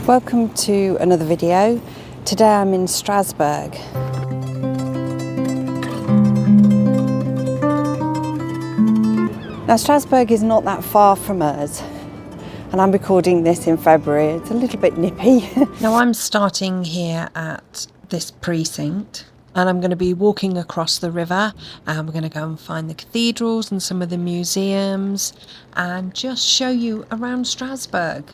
Welcome to another video. Today I'm in Strasbourg. Now Strasbourg is not that far from us and I'm recording this in February. It's a little bit nippy. Now I'm starting here at this precinct and I'm going to be walking across the river and we're going to go and find the cathedrals and some of the museums and just show you around Strasbourg.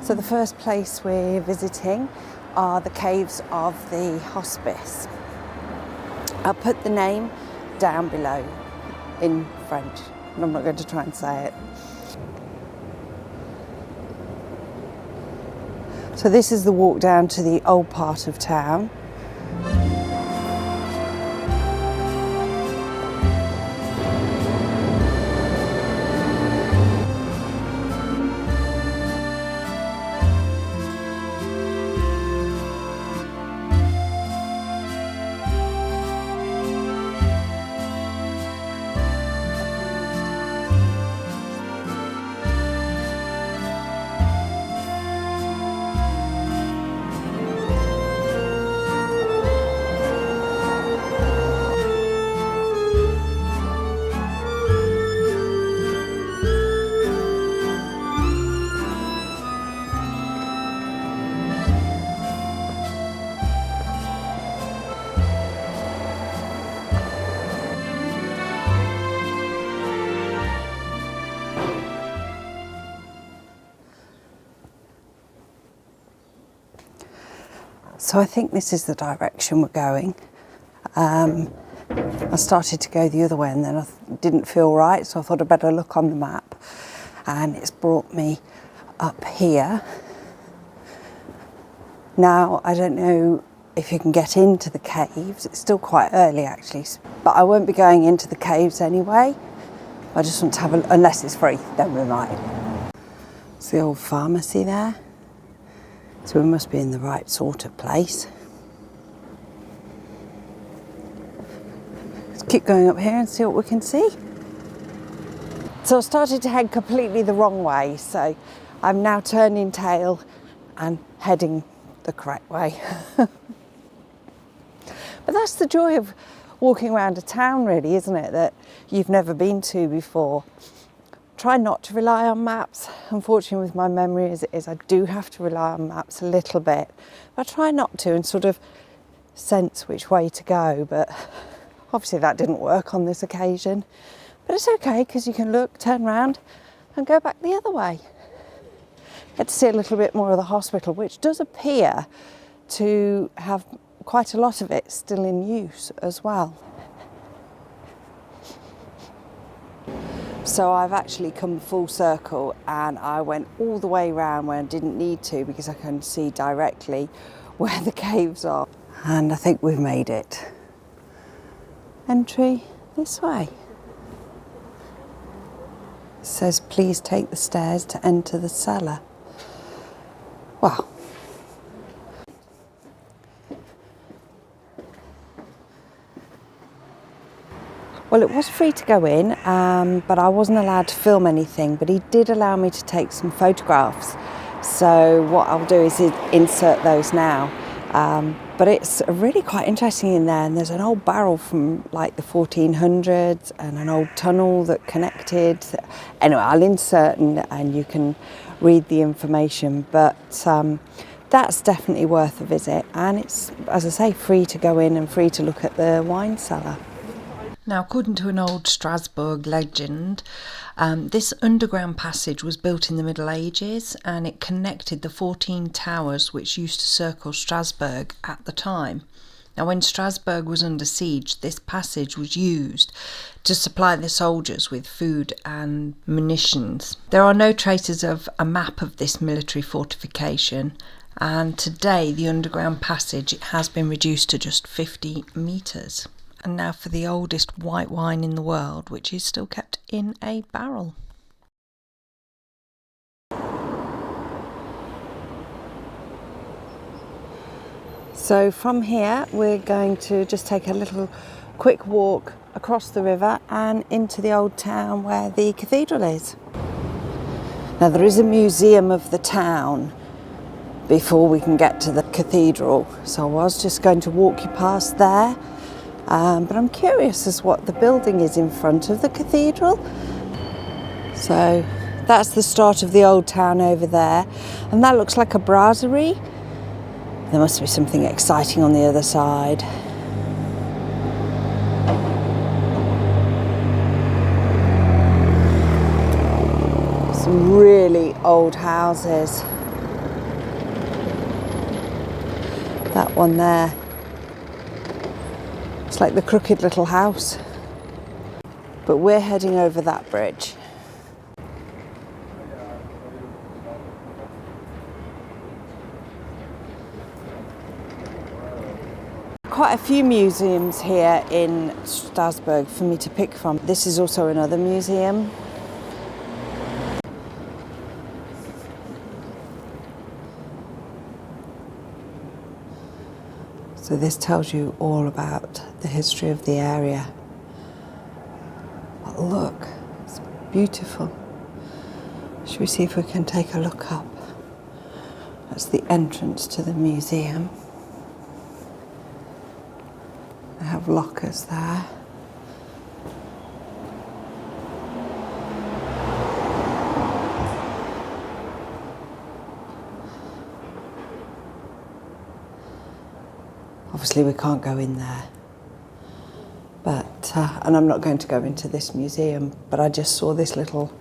So the first place we're visiting are the caves of the hospice. I'll put the name down below in French, and I'm not going to try and say it. So this is the walk down to the old part of town. So I think this is the direction we're going. I started to go the other way and then I didn't feel right, so I thought I'd better look on the map. And it's brought me up here. Now, I don't know if you can get into the caves. It's still quite early actually, but I won't be going into the caves anyway. I just want to have a, unless it's free, then we might. It's the old pharmacy there. So we must be in the right sort of place. Let's keep going up here and see what we can see. So I started to head completely the wrong way, so I'm now turning tail and heading the correct way. But that's the joy of walking around a town really, isn't it, that you've never been to before. Try not to rely on maps. Unfortunately, with my memory as it is, I do have to rely on maps a little bit. But I try not to and sort of sense which way to go. But obviously that didn't work on this occasion. But it's okay because you can look, turn around and go back the other way. Get to see a little bit more of the hospital, which does appear to have quite a lot of it still in use as well. So I've actually come full circle and I went all the way around where I didn't need to because I can see directly where the caves are. And I think we've made it. Entry this way. It says please take the stairs to enter the cellar. Wow. Well, it was free to go in, but I wasn't allowed to film anything, but he did allow me to take some photographs. So what I'll do is insert those now. But it's really quite interesting in there, and there's an old barrel from like the 1400s and an old tunnel that connected. Anyway, I'll insert and you can read the information, but that's definitely worth a visit. And it's, as I say, free to go in and free to look at the wine cellar. Now, according to an old Strasbourg legend, this underground passage was built in the Middle Ages, and it connected the 14 towers which used to circle Strasbourg at the time. Now, when Strasbourg was under siege, this passage was used to supply the soldiers with food and munitions. There are no traces of a map of this military fortification, and today the underground passage has been reduced to just 50 metres. And now for the oldest white wine in the world, which is still kept in a barrel. So from here we're going to just take a little quick walk across the river and into the old town where the cathedral is. Now there is a museum of the town before we can get to the cathedral, so I was just going to walk you past there, but I'm curious as what the building is in front of the cathedral. So that's the start of the old town over there, and that looks like a brasserie. There must be something exciting on the other side. Some really old houses. That one there. It's like the crooked little house. But we're heading over that bridge. Quite a few museums here in Strasbourg for me to pick from. This is also another museum. So this tells you all about the history of the area. But look, it's beautiful. Should we see if we can take a look up? That's the entrance to the museum. They have lockers there. Obviously we can't go in there, but and I'm not going to go into this museum, but I just saw this little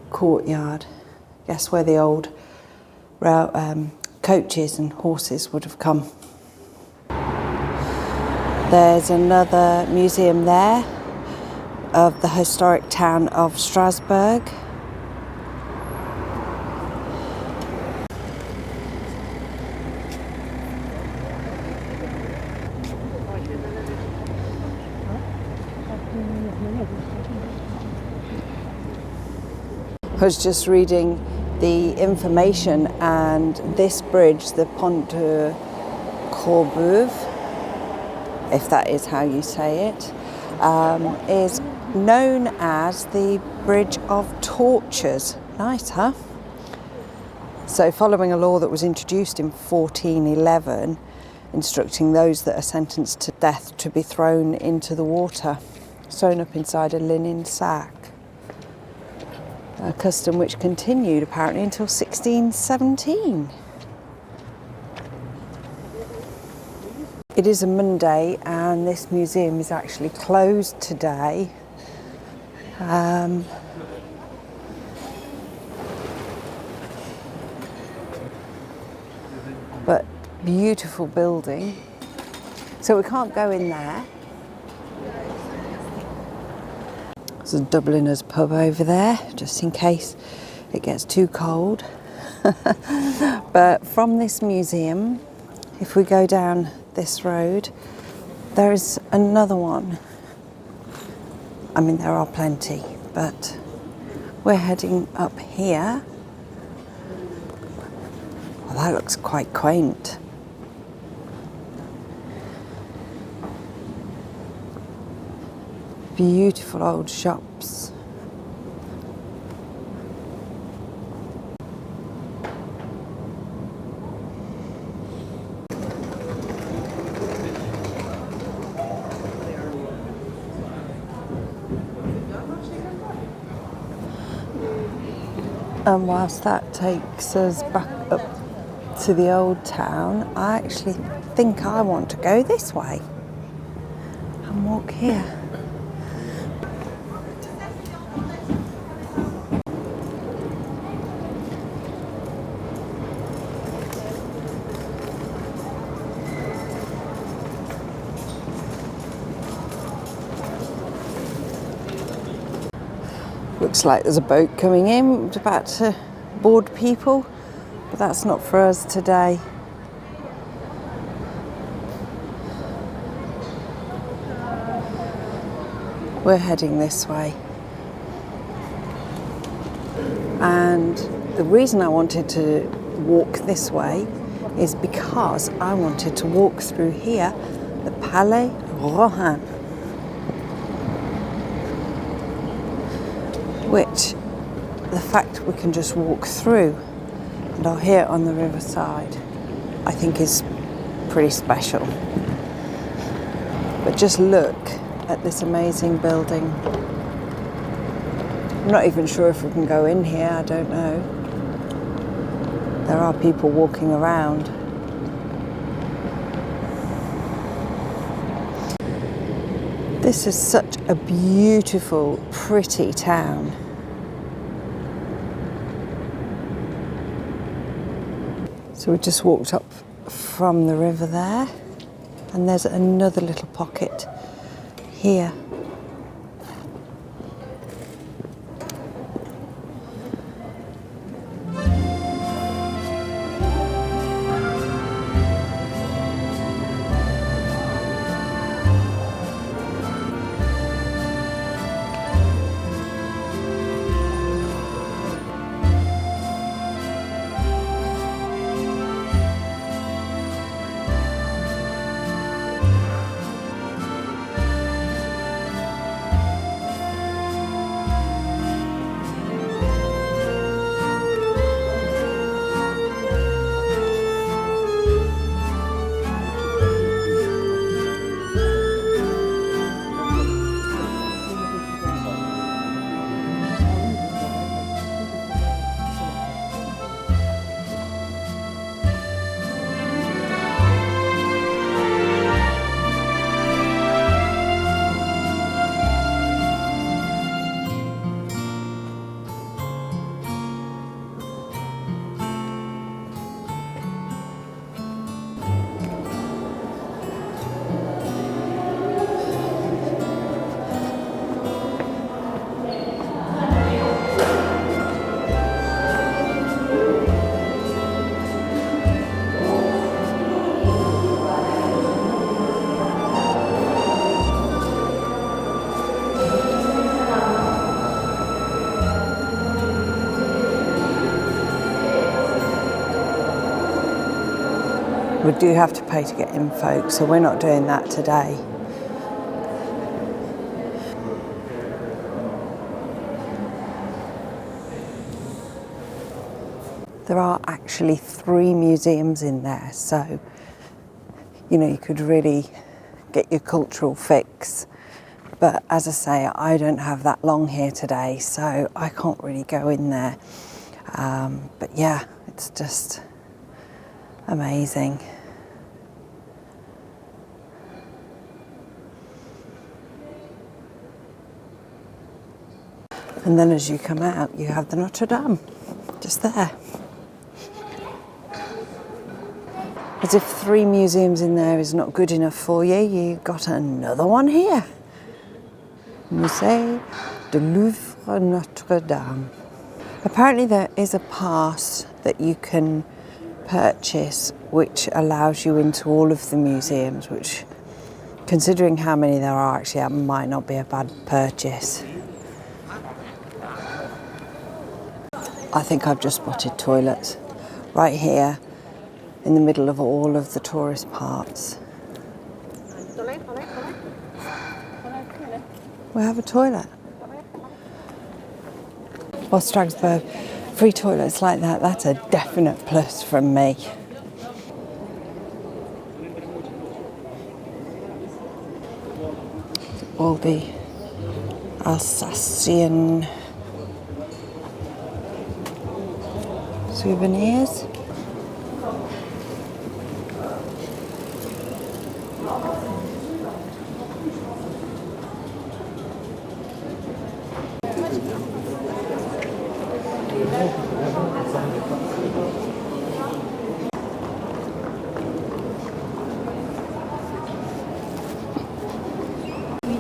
courtyard. Guess where the old coaches and horses would have come. There's another museum there of the historic town of Strasbourg. I was just reading the information, and this bridge, the Pont de Courbevoie, if that is how you say it, is known as the Bridge of Tortures. Nice, huh? So following a law that was introduced in 1411, instructing those that are sentenced to death to be thrown into the water, sewn up inside a linen sack. A custom which continued apparently until 1617. It is a Monday and this museum is actually closed today. But beautiful building. So we can't go in there. There's a Dubliners pub over there, just in case it gets too cold. But from this museum, if we go down this road, there is another one. I mean, there are plenty, but we're heading up here. Well, that looks quite quaint. Beautiful old shops. And whilst that takes us back up to the old town, I actually think I want to go this way and walk here. Looks like there's a boat coming in. It's about to board people, but that's not for us today. We're heading this way. And the reason I wanted to walk this way is because I wanted to walk through here, the Palais Rohan, which the fact we can just walk through and are here on the riverside, I think is pretty special. But just look at this amazing building. I'm not even sure if we can go in here, I don't know. There are people walking around. This is such a beautiful, pretty town. So we just walked up from the river there, and there's another little pocket here. We do have to pay to get in, folks, so we're not doing that today. There are actually 3 museums in there, so you know, you could really get your cultural fix. But as I say, I don't have that long here today, so I can't really go in there. But yeah, it's just amazing. And then as you come out, you have the Notre-Dame, just there. As if 3 museums in there is not good enough for you, you've got another one here. Musée de Louvre Notre-Dame. Apparently there is a pass that you can purchase which allows you into all of the museums, which, considering how many there are, actually that might not be a bad purchase. I think I've just spotted toilets right here in the middle of all of the tourist parts. We have a toilet. Well, Strasbourg, free toilets like that, that's a definite plus from me. All the Alsatian souvenirs.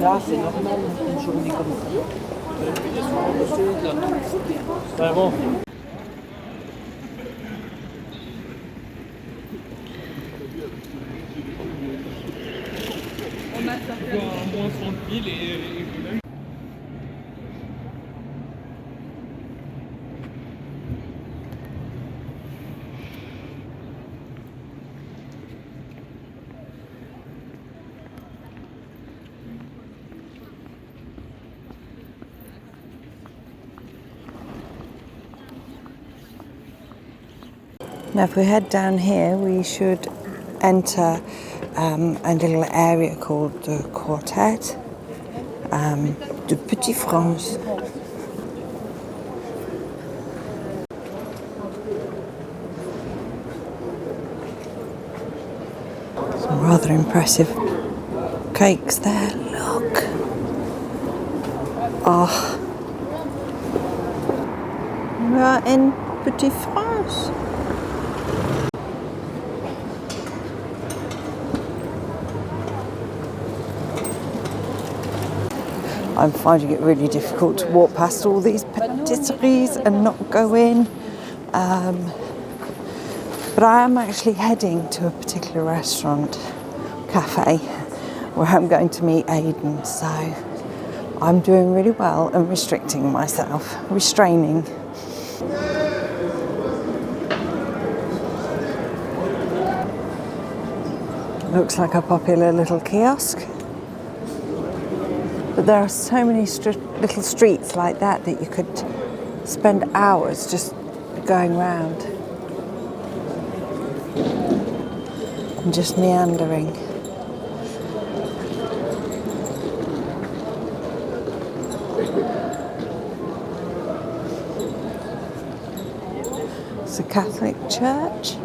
Là, c'est normal, une journée comme ça. Vraiment. On a sorti un moins 30 000 et Now if we head down here, we should enter a little area called the Quartet de Petite-France. Some rather impressive cakes there, look. Oh, we are in Petite-France. I'm finding it really difficult to walk past all these patisseries and not go in. But I am actually heading to a particular restaurant, cafe, where I'm going to meet Aidan. So I'm doing really well and restricting myself, restraining. Looks like a popular little kiosk. But there are so many little streets like that that you could spend hours just going round and just meandering. It's a Catholic church.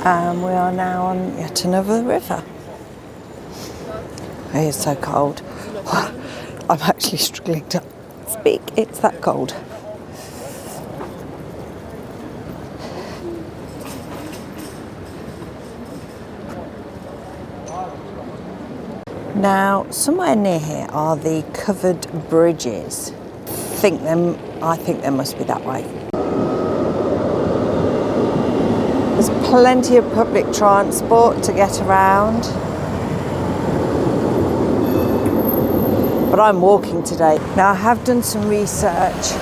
And we are now on yet another river. It is so cold. I'm actually struggling to speak. It's that cold. Now, somewhere near here are the covered bridges. I think they must be that way. There's plenty of public transport to get around. But I'm walking today. Now I have done some research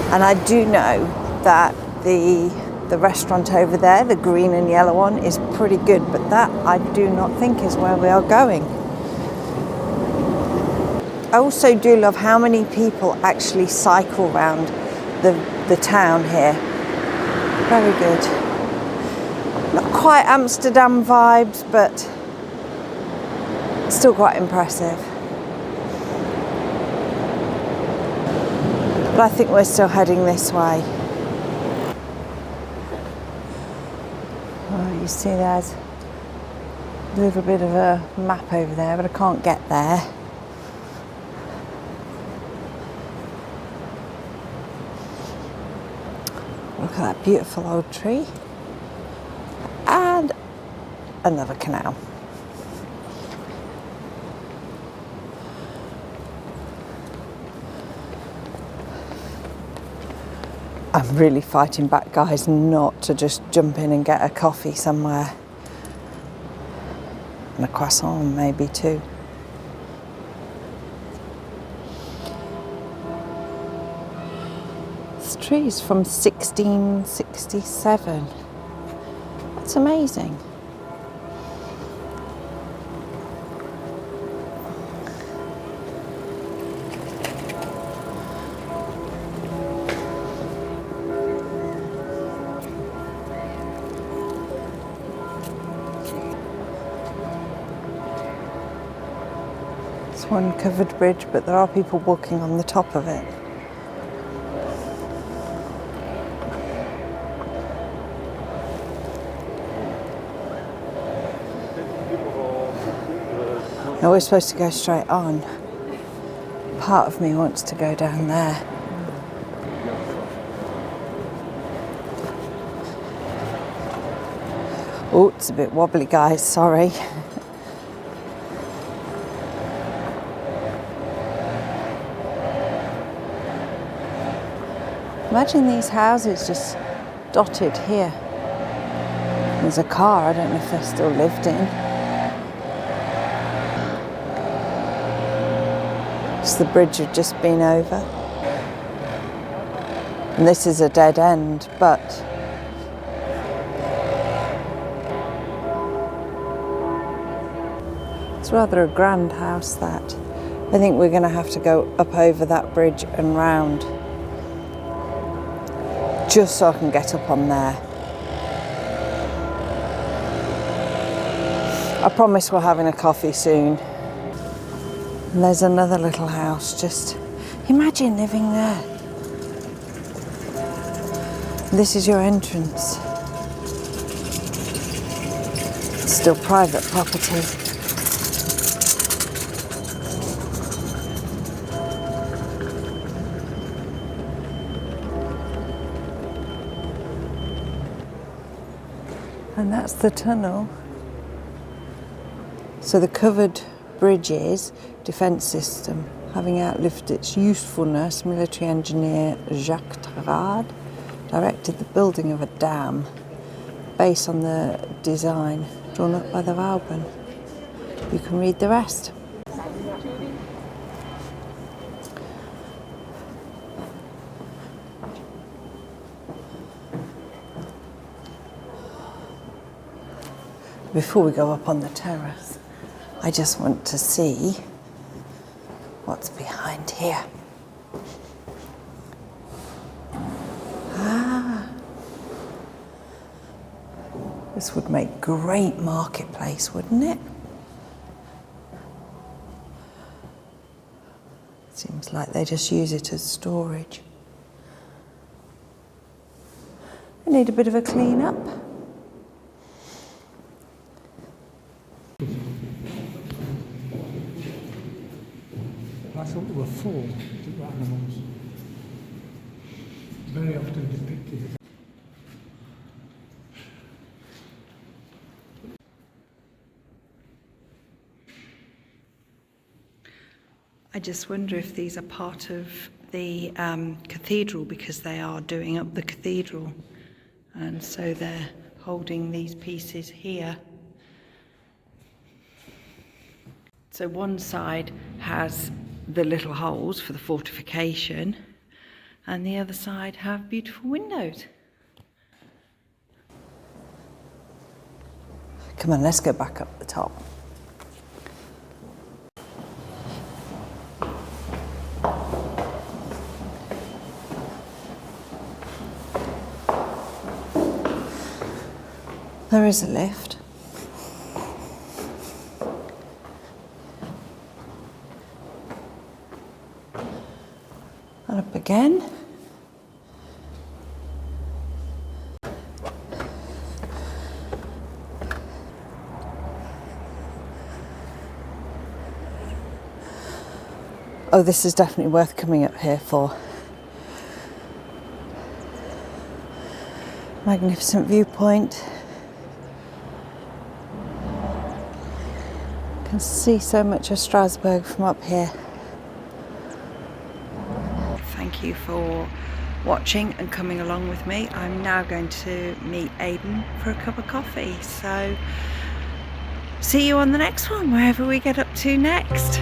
and I do know that the restaurant over there, the green and yellow one, is pretty good, but that I do not think is where we are going. I also do love how many people actually cycle around the town here. Very good. Not quite Amsterdam vibes, but still quite impressive. But I think we're still heading this way. Oh, you see there's a little bit of a map over there, but I can't get there. Look at that beautiful old tree. And another canal. I'm really fighting back, guys, not to just jump in and get a coffee somewhere. And a croissant maybe too. This tree is from 1667. That's amazing. It's one covered bridge, but there are people walking on the top of it. Now we're supposed to go straight on. Part of me wants to go down there. Oh, it's a bit wobbly, guys, sorry. Imagine these houses just dotted here. There's a car, I don't know if they're still lived in. It's the bridge had just been over. And this is a dead end, but it's rather a grand house, that. I think we're going to have to go up over that bridge and round, just so I can get up on there. I promise we're having a coffee soon. And there's another little house, just imagine living there. This is your entrance. It's still private property. And that's the tunnel. So the covered bridges defence system, having outlived its usefulness, military engineer Jacques Tarade directed the building of a dam based on the design drawn up by the Vauban. You can read the rest. Before we go up on the terrace, I just want to see what's behind here. This would make great marketplace, wouldn't it? Seems like they just use it as storage. I need a bit of a clean up. I thought there were 4 different animals, very often depicted as. I just wonder if these are part of the cathedral, because they are doing up the cathedral, and so they're holding these pieces here. So one side has the little holes for the fortification, and the other side have beautiful windows. Come on, let's go back up the top. There is a lift. And up again. Oh, this is definitely worth coming up here for. Magnificent viewpoint. Can see so much of Strasbourg from up here. Thank you for watching and coming along with me. I'm now going to meet Aidan for a cup of coffee. So see you on the next one, wherever we get up to next.